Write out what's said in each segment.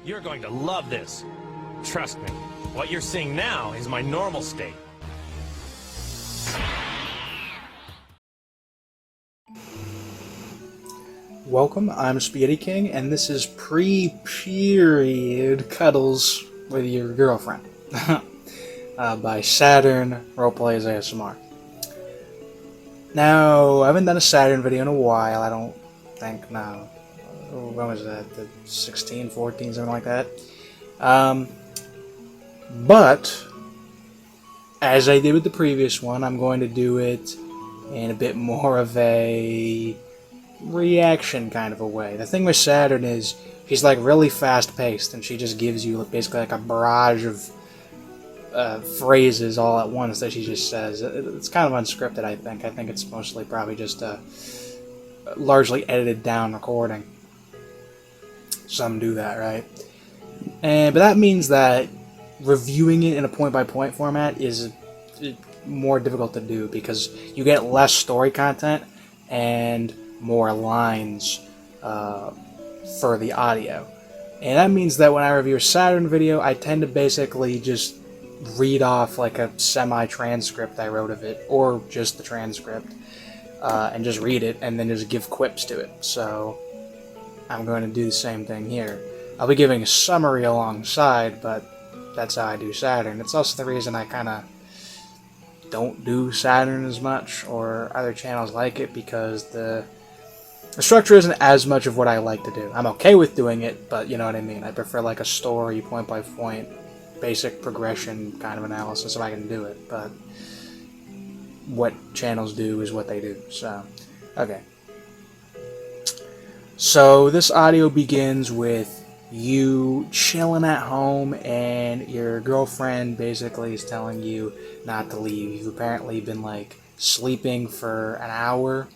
You're going to love this. Trust me, what you're seeing now is my normal state. Welcome, I'm Spaghetti King, and this is pre-period Cuddles with your girlfriend by SaturnRoleplays ASMR. Now, I haven't done a Saturn video in a while, I don't think, no. When was that? The 16, 14, something like that. But, as I did with the previous one, I'm going to do it in a bit more of a reaction kind of a way. The thing with Saturn is she's like really fast-paced, and she just gives you basically like a barrage of phrases all at once that she just says. It's kind of unscripted, I think. I think it's mostly probably just a largely edited down recording. Some do that, right? But that means that reviewing it in a point-by-point format is more difficult to do because you get less story content and more lines for the audio. And that means that when I review a Saturn video, I tend to basically just read off like a semi-transcript I wrote of it, or just the transcript, and just read it, and then just give quips to it. So I'm going to do the same thing here. I'll be giving a summary alongside, but that's how I do Saturn. It's also the reason I kind of don't do Saturn as much, or other channels like it, because the structure isn't as much of what I like to do. I'm okay with doing it, but you know what I mean. I prefer like a story, point-by-point, basic progression kind of analysis if I can do it, but what channels do is what they do, so, okay. So this audio begins with you chilling at home, and your girlfriend basically is telling you not to leave. You've apparently been like sleeping for an hour,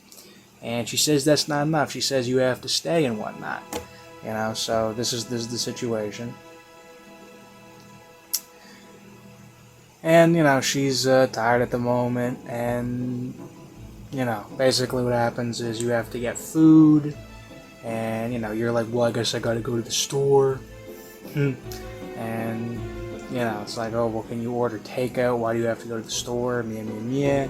and she says that's not enough. She says you have to stay and whatnot. You know, so this is the situation. And, you know, she's tired at the moment, and, you know, basically what happens is you have to get food, and, you know, you're like, well, I guess I gotta go to the store. And, you know, it's like, oh, well, can you order takeout? Why do you have to go to the store? Meh, meh, meh.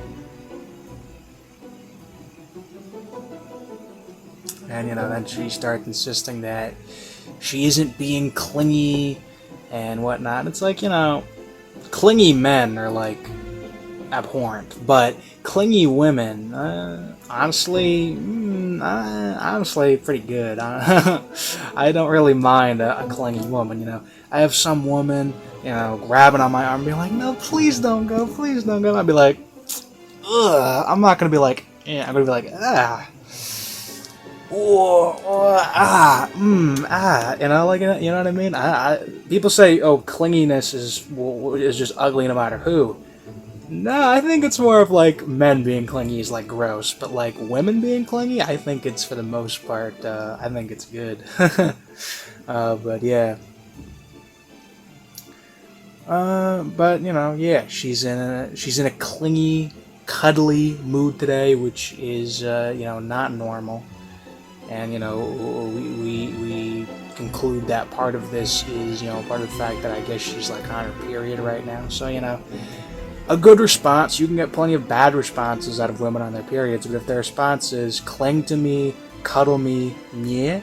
And, you know, then she starts insisting that she isn't being clingy and whatnot. And it's like, you know, clingy men are, like, abhorrent. But clingy women, honestly, pretty good. I don't really mind a clingy woman, you know. I have some woman, you know, grabbing on my arm and being like, no, please don't go, please don't go. I'd be like, ugh. I'm not going to be like, yeah, I'm going to be like, ah. You know, like, you know what I mean? People say, oh, clinginess is just ugly no matter who. No, I think it's more of like men being clingy is like gross, but like women being clingy, I think it's for the most part, I think it's good. But yeah. But you know, yeah, she's in a clingy, cuddly mood today, which is you know, not normal. And, you know, we conclude that part of this is, you know, part of the fact that I guess she's, like, on her period right now. So, you know, a good response, you can get plenty of bad responses out of women on their periods, but if their response is, cling to me, cuddle me, yeah,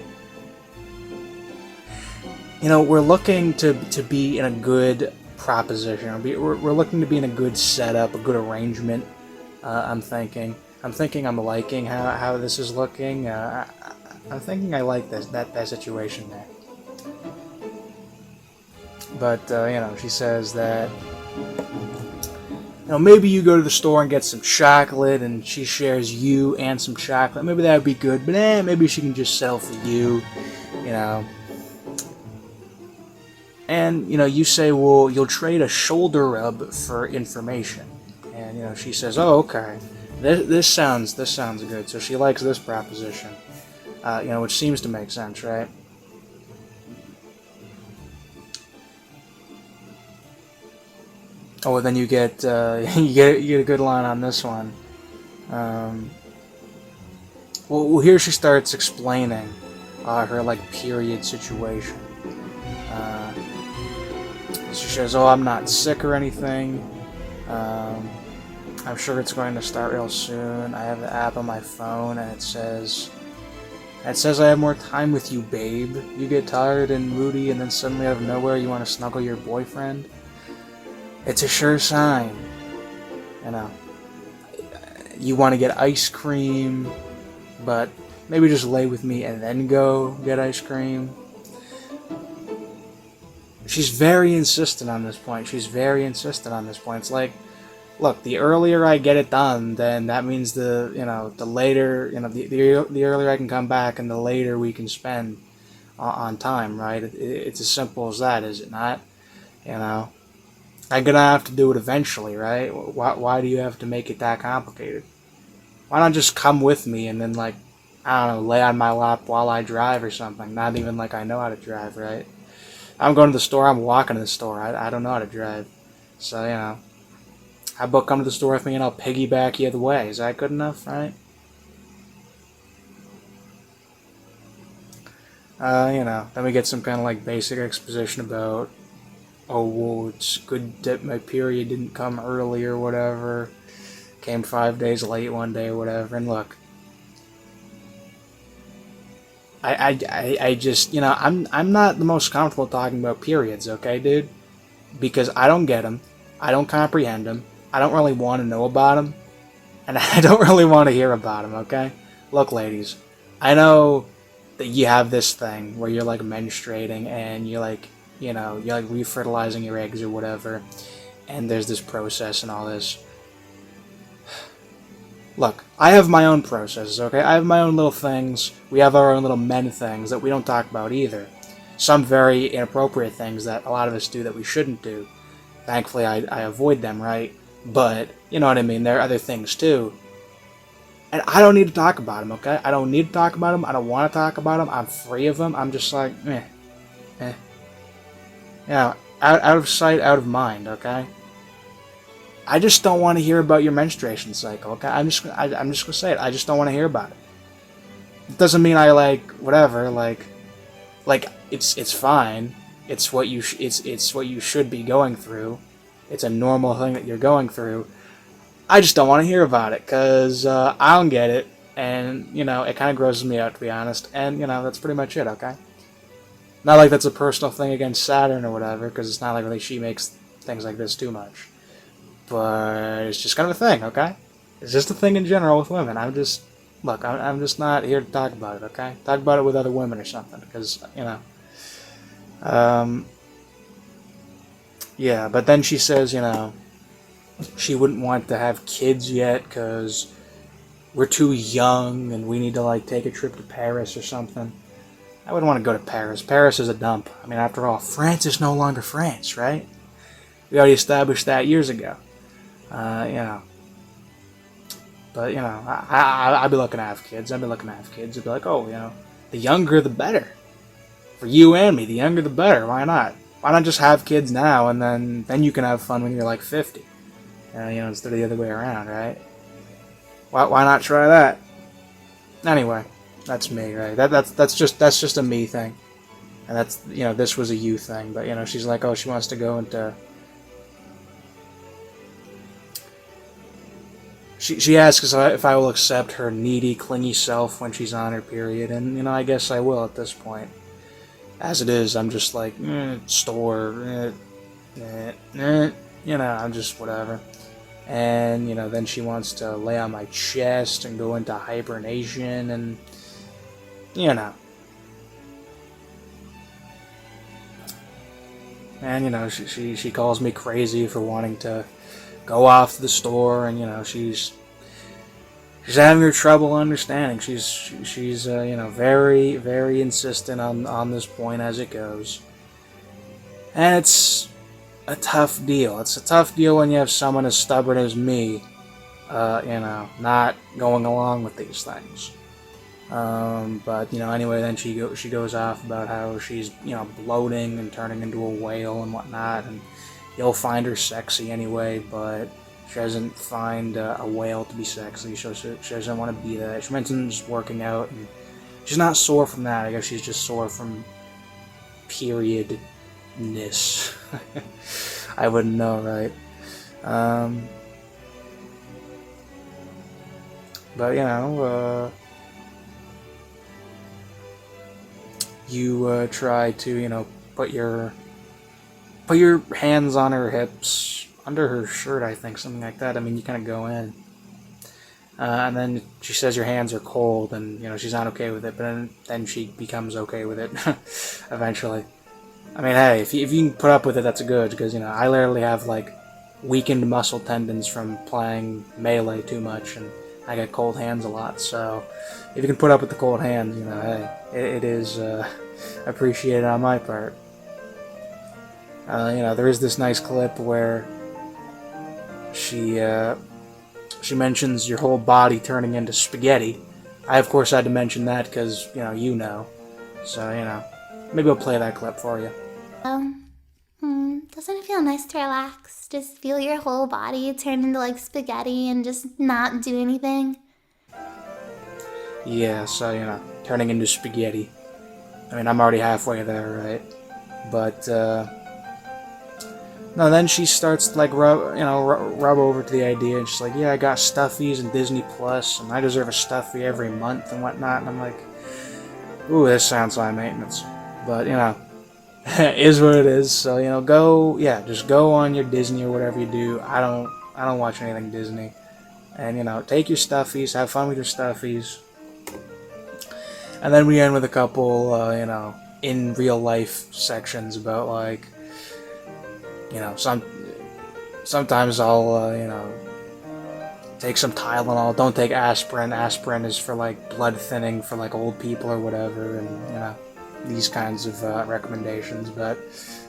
you know, we're looking to be in a good proposition. We're looking to be in a good setup, a good arrangement, I'm thinking. I'm liking how this is looking. I'm thinking I like that situation there. But, you know, she says that, you know, maybe you go to the store and get some chocolate, and she shares you and some chocolate. Maybe that would be good, but maybe she can just settle for you, you know. And, you know, you say, well, you'll trade a shoulder rub for information. And, you know, she says, oh, okay. This sounds good. So she likes this proposition, you know, which seems to make sense, right? Oh, and then you get you get a good line on this one. Well, here she starts explaining her like period situation, She says, "Oh, I'm not sick or anything. I'm sure it's going to start real soon. I have the app on my phone, and it says I have more time with you, babe. You get tired and moody, and then suddenly out of nowhere you want to snuggle your boyfriend. It's a sure sign. You know, you want to get ice cream, but maybe just lay with me and then go get ice cream." She's very insistent on this point. It's like, look, the earlier I get it done, then that means the later, the earlier I can come back and the later we can spend on time, right? It's as simple as that, is it not? You know, I'm gonna have to do it eventually, right? Why do you have to make it that complicated? Why not just come with me and then, like, I don't know, lay on my lap while I drive or something? Not even like I know how to drive, right? I'm going to the store, I'm walking to the store. I don't know how to drive. So, you know, how about come to the store with me and I'll piggyback you the way? Is that good enough, right? You know, then we get some kind of like basic exposition about, oh, well, it's good that my period didn't come early or whatever. Came 5 days late one day or whatever. And look, I just, you know, I'm not the most comfortable talking about periods, okay, dude? Because I don't get them, I don't comprehend them, I don't really want to know about them, and I don't really want to hear about them, okay? Look, ladies, I know that you have this thing where you're like menstruating and you're like, you know, you're like refertilizing your eggs or whatever, and there's this process and all this. Look, I have my own processes, okay? I have my own little things. We have our own little men things that we don't talk about either. Some very inappropriate things that a lot of us do that we shouldn't do. Thankfully, I avoid them, right? But, you know what I mean, there are other things too. And I don't need to talk about them, okay? I don't need to talk about them. I don't want to talk about them. I'm free of them. I'm just like, eh. You know, out of sight, out of mind, okay? I just don't want to hear about your menstruation cycle, okay? I'm just gonna say it. I just don't want to hear about it. It doesn't mean I like whatever. Like it's fine. It's what you it's what you should be going through. It's a normal thing that you're going through. I just don't want to hear about it because I don't get it, and you know it kind of grosses me out, to be honest. And you know that's pretty much it, okay? Not like that's a personal thing against Saturn or whatever, because it's not like really she makes things like this too much. But it's just kind of a thing, okay? It's just a thing in general with women. I'm just not here to talk about it, okay? Talk about it with other women or something, because, you know. Yeah, but then she says, you know, she wouldn't want to have kids yet, because we're too young, and we need to, like, take a trip to Paris or something. I wouldn't want to go to Paris. Paris is a dump. I mean, after all, France is no longer France, right? We already established that years ago. You know. But, you know, I'd be looking to have kids. I'd be like, oh, you know, the younger the better. For you and me, the younger the better. Why not? Why not just have kids now, and then you can have fun when you're like 50? You know, instead of the other way around, right? Why not try that? Anyway, that's me, right? That's just a me thing. And that's, you know, this was a you thing. But, you know, she's like, oh, she wants to go into... She asks if I will accept her needy, clingy self when she's on her period, and, you know, I guess I will at this point. As it is, I'm just like, store, you know, I'm just whatever. And, you know, then she wants to lay on my chest and go into hibernation, and, you know. And, you know, she calls me crazy for wanting to go off to the store, and, you know, she's having her trouble understanding. She's you know, very, very insistent on this point as it goes. And it's a tough deal. It's a tough deal when you have someone as stubborn as me, you know, not going along with these things. But, you know, anyway, then she goes off about how she's, you know, bloating and turning into a whale and whatnot, and you'll find her sexy anyway, but she doesn't find a whale to be sexy. She doesn't want to be that. She mentions working out, and she's not sore from that. I guess she's just sore from periodness. I wouldn't know, right? But you know, you try to, you know, put your hands on her hips, under her shirt, I think, something like that. I mean, you kind of go in, and then she says your hands are cold, and you know she's not okay with it. But then she becomes okay with it eventually. I mean, hey, if you can put up with it, that's good, because you know I literally have like weakened muscle tendons from playing Melee too much, and I get cold hands a lot. So if you can put up with the cold hands, you know, hey, it is appreciated on my part. You know, there is this nice clip where she mentions your whole body turning into spaghetti. I, of course, had to mention that because, you know. So, you know, maybe I'll play that clip for you. Doesn't it feel nice to relax? Just feel your whole body turn into, like, spaghetti and just not do anything? Yeah, so, you know, turning into spaghetti. I mean, I'm already halfway there, right? But, no, then she starts to, like, rub over to the idea, and she's like, yeah, I got stuffies and Disney Plus, and I deserve a stuffy every month and whatnot, and I'm like, ooh, this sounds high maintenance. But, you know, is what it is, so, you know, just go on your Disney or whatever you do. I don't watch anything Disney. And, you know, take your stuffies, have fun with your stuffies. And then we end with a couple, you know, in real life sections about, like, you know, sometimes I'll, you know, take some Tylenol. Don't take aspirin. Aspirin is for, like, blood thinning for, like, old people or whatever, and, you know, these kinds of recommendations. But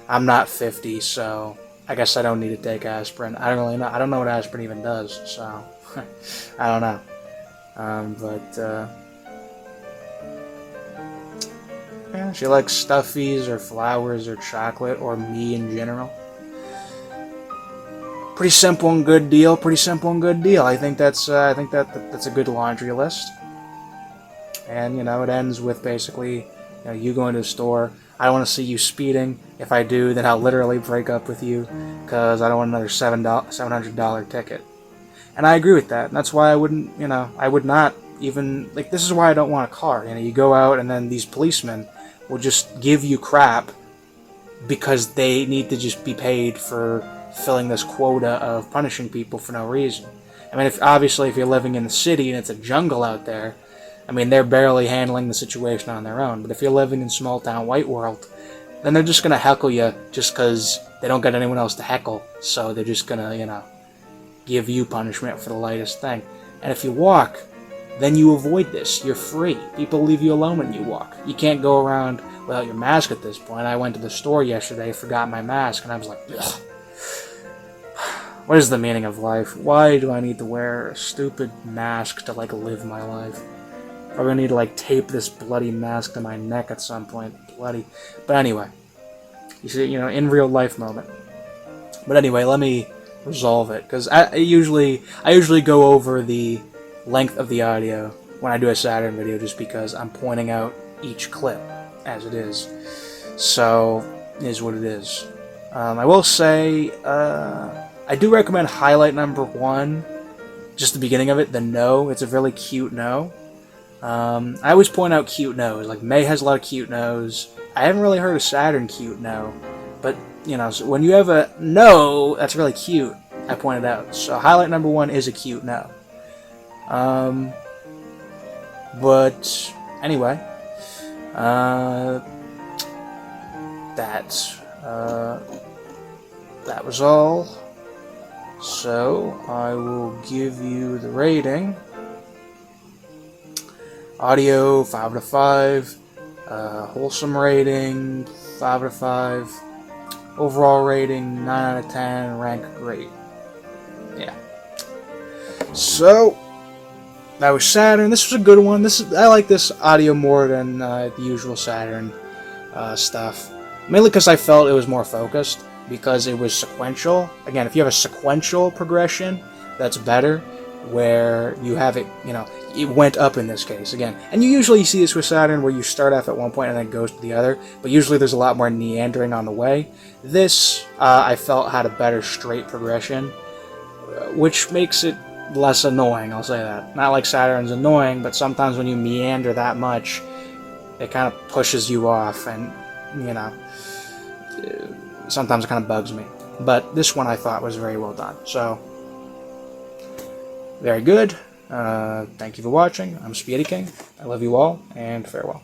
I'm not 50, so I guess I don't need to take aspirin. I don't really know. I don't know what aspirin even does, so I don't know. Yeah, she likes stuffies or flowers or chocolate or me in general. Pretty simple and good deal. Pretty simple and good deal. I think that's that's a good laundry list. And you know, it ends with basically, you know, you going to the store. I don't want to see you speeding. If I do, then I'll literally break up with you because I don't want another $700 ticket. And I agree with that. And that's why I wouldn't, you know, I would not even, like, this is why I don't want a car. You know, you go out and then these policemen will just give you crap because they need to just be paid for filling this quota of punishing people for no reason. I mean, obviously if you're living in the city and it's a jungle out there, I mean, they're barely handling the situation on their own. But if you're living in small town white world, then they're just going to heckle you just because they don't got anyone else to heckle. So they're just going to, you know, give you punishment for the lightest thing. And if you walk, then you avoid this. You're free. People leave you alone when you walk. You can't go around without your mask at this point. I went to the store yesterday, forgot my mask, and I was like, ugh. What is the meaning of life? Why do I need to wear a stupid mask to, like, live my life? I'm gonna need to, like, tape this bloody mask to my neck at some point. Bloody. But anyway. You see, you know, in real life moment. But anyway, let me resolve it. Because I usually go over the length of the audio when I do a Saturn video just because I'm pointing out each clip as it is. So, it is what it is. I will say, I do recommend highlight number 1, just the beginning of it, the no. It's a really cute no. I always point out cute no's. Like, May has a lot of cute no's. I haven't really heard a Saturn cute no. But, you know, so when you have a no that's really cute, I pointed out. So highlight number 1 is a cute no. But, anyway. That was all. So, I will give you the rating. Audio, 5 out of 5. Wholesome rating, 5 out of 5. Overall rating, 9 out of 10. Rank great. Yeah. So, that was Saturn. This was a good one. I like this audio more than the usual Saturn stuff. Mainly because I felt it was more focused. Because it was sequential. Again, if you have a sequential progression, that's better. where you have it, it went up in this case again. And you usually see this with Saturn where you start off at one point and then goes to the other, but usually there's a lot more meandering on the way. This, I felt, had a better straight progression, which makes it less annoying, I'll say that. Not like Saturn's annoying, but sometimes when you meander that much, it kind of pushes you off, and, sometimes it kind of bugs me. But this one I thought was very well done, so very good. Thank you for watching. I'm Spaghetti King. I love you all, and farewell.